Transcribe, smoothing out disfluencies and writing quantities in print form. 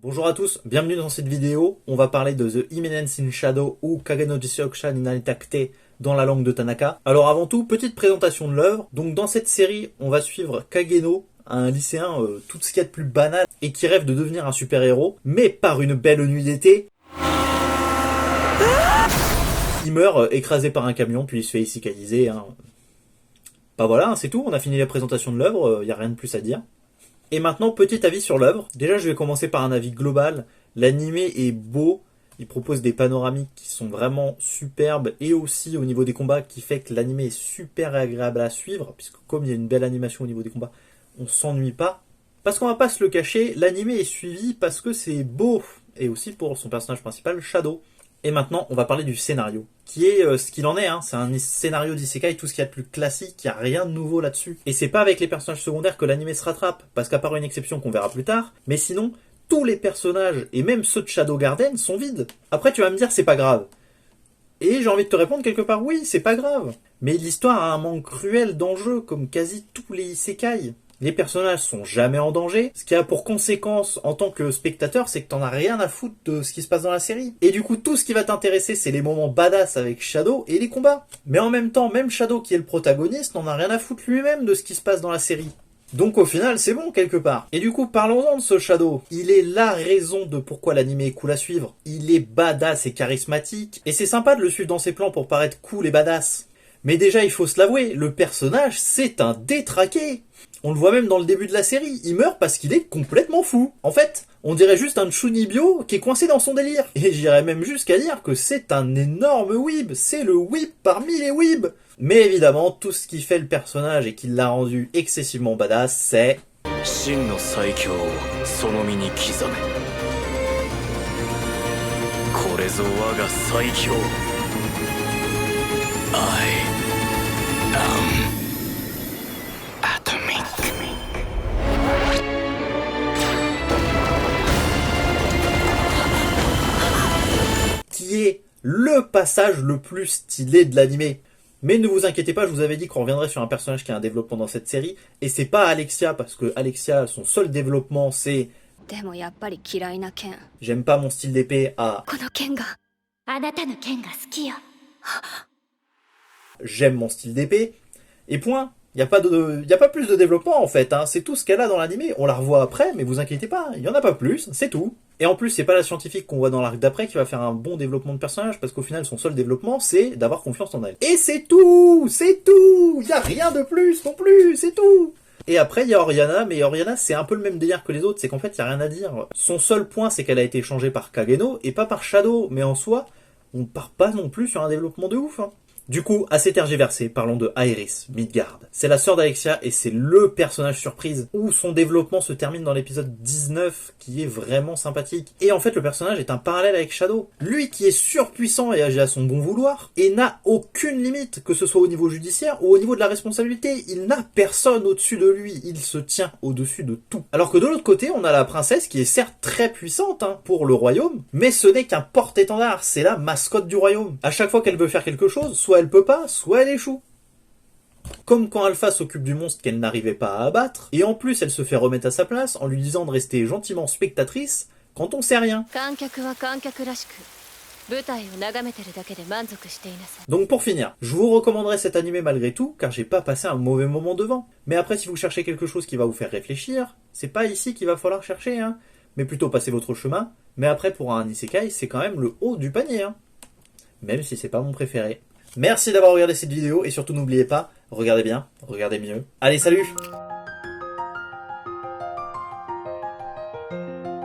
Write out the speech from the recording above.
Bonjour à tous, bienvenue dans cette vidéo. On va parler de The Imminence in Shadow ou Kage no Jishokusha ni Naritakute dans la langue de Tanaka. Alors avant tout, petite présentation de l'œuvre. Donc dans cette série, on va suivre Kageno, un lycéen tout ce qu'il y a de plus banal et qui rêve de devenir un super-héros, mais par une belle nuit d'été, il meurt écrasé par un camion puis il se fait isekaiser. Bah voilà, c'est tout, on a fini la présentation de l'œuvre, y a rien de plus à dire. Et maintenant, petit avis sur l'œuvre. Déjà, je vais commencer par un avis global. L'animé est beau, il propose des panoramiques qui sont vraiment superbes, et aussi au niveau des combats, qui fait que l'animé est super agréable à suivre, puisque comme il y a une belle animation au niveau des combats, on s'ennuie pas. Parce qu'on va pas se le cacher, l'animé est suivi parce que c'est beau, et aussi pour son personnage principal, Shadow. Et maintenant, on va parler du scénario, qui est ce qu'il en est, c'est un scénario d'isekai, tout ce qu'il y a de plus classique, il n'y a rien de nouveau là-dessus. Et c'est pas avec les personnages secondaires que l'anime se rattrape, parce qu'à part une exception qu'on verra plus tard, mais sinon, tous les personnages, et même ceux de Shadow Garden, sont vides. Après, tu vas me dire, c'est pas grave. Et j'ai envie de te répondre quelque part, oui, c'est pas grave. Mais l'histoire a un manque cruel d'enjeux, comme quasi tous les isekai. Les personnages sont jamais en danger, ce qui a pour conséquence en tant que spectateur, c'est que t'en as rien à foutre de ce qui se passe dans la série. Et du coup, tout ce qui va t'intéresser, c'est les moments badass avec Shadow et les combats. Mais en même temps, même Shadow qui est le protagoniste, n'en a rien à foutre lui-même de ce qui se passe dans la série. Donc au final, c'est bon quelque part. Et du coup, parlons-en de ce Shadow. Il est la raison de pourquoi l'anime est cool à suivre. Il est badass et charismatique, et c'est sympa de le suivre dans ses plans pour paraître cool et badass. Mais déjà, il faut se l'avouer, le personnage, c'est un détraqué. On le voit même dans le début de la série, il meurt parce qu'il est complètement fou. En fait, on dirait juste un Chunibyo qui est coincé dans son délire. Et j'irais même jusqu'à dire que c'est un énorme weeb, c'est le weeb parmi les weebs. Mais évidemment, tout ce qui fait le personnage et qui l'a rendu excessivement badass, c'est... Shin no Saikyo o sonomi ni kizame. Korezo waga Saikyo. I am... qui est le passage le plus stylé de l'animé. Mais ne vous inquiétez pas, je vous avais dit qu'on reviendrait sur un personnage qui a un développement dans cette série, et c'est pas Alexia, parce que Alexia, son seul développement, c'est... J'aime pas mon style d'épée à... J'aime mon style d'épée, et point. Y a pas plus de développement en fait, c'est tout ce qu'elle a dans l'animé. On la revoit après, mais vous inquiétez pas, il y en a pas plus, c'est tout. Et en plus, c'est pas la scientifique qu'on voit dans l'arc d'après qui va faire un bon développement de personnage, parce qu'au final, son seul développement, c'est d'avoir confiance en elle. Et c'est tout. Y a rien de plus non plus, c'est tout. Et après, il y a Oriana, mais Oriana, c'est un peu le même délire que les autres, c'est qu'en fait, il y a rien à dire. Son seul point, c'est qu'elle a été changée par Kageno, et pas par Shadow, mais en soi, on part pas non plus sur un développement de ouf, Du coup, assez tergiversé, parlons de Aeris, Midgard. C'est la sœur d'Alexia et c'est le personnage surprise où son développement se termine dans l'épisode 19 qui est vraiment sympathique. Et en fait, le personnage est un parallèle avec Shadow. Lui qui est surpuissant et agit à son bon vouloir et n'a aucune limite, que ce soit au niveau judiciaire ou au niveau de la responsabilité. Il n'a personne au-dessus de lui, il se tient au-dessus de tout. Alors que de l'autre côté, on a la princesse qui est certes très puissante pour le royaume, mais ce n'est qu'un porte-étendard, c'est la mascotte du royaume. À chaque fois qu'elle veut faire quelque chose, soit elle peut pas, soit elle échoue. Comme quand Alpha s'occupe du monstre qu'elle n'arrivait pas à abattre, et en plus elle se fait remettre à sa place en lui disant de rester gentiment spectatrice quand on sait rien. Donc pour finir, je vous recommanderais cet animé malgré tout, car j'ai pas passé un mauvais moment devant. Mais après, si vous cherchez quelque chose qui va vous faire réfléchir, c'est pas ici qu'il va falloir chercher, mais plutôt passer votre chemin. Mais après, pour un isekai, c'est quand même le haut du panier, même si c'est pas mon préféré. Merci d'avoir regardé cette vidéo, et surtout n'oubliez pas, regardez bien, regardez mieux. Allez, salut!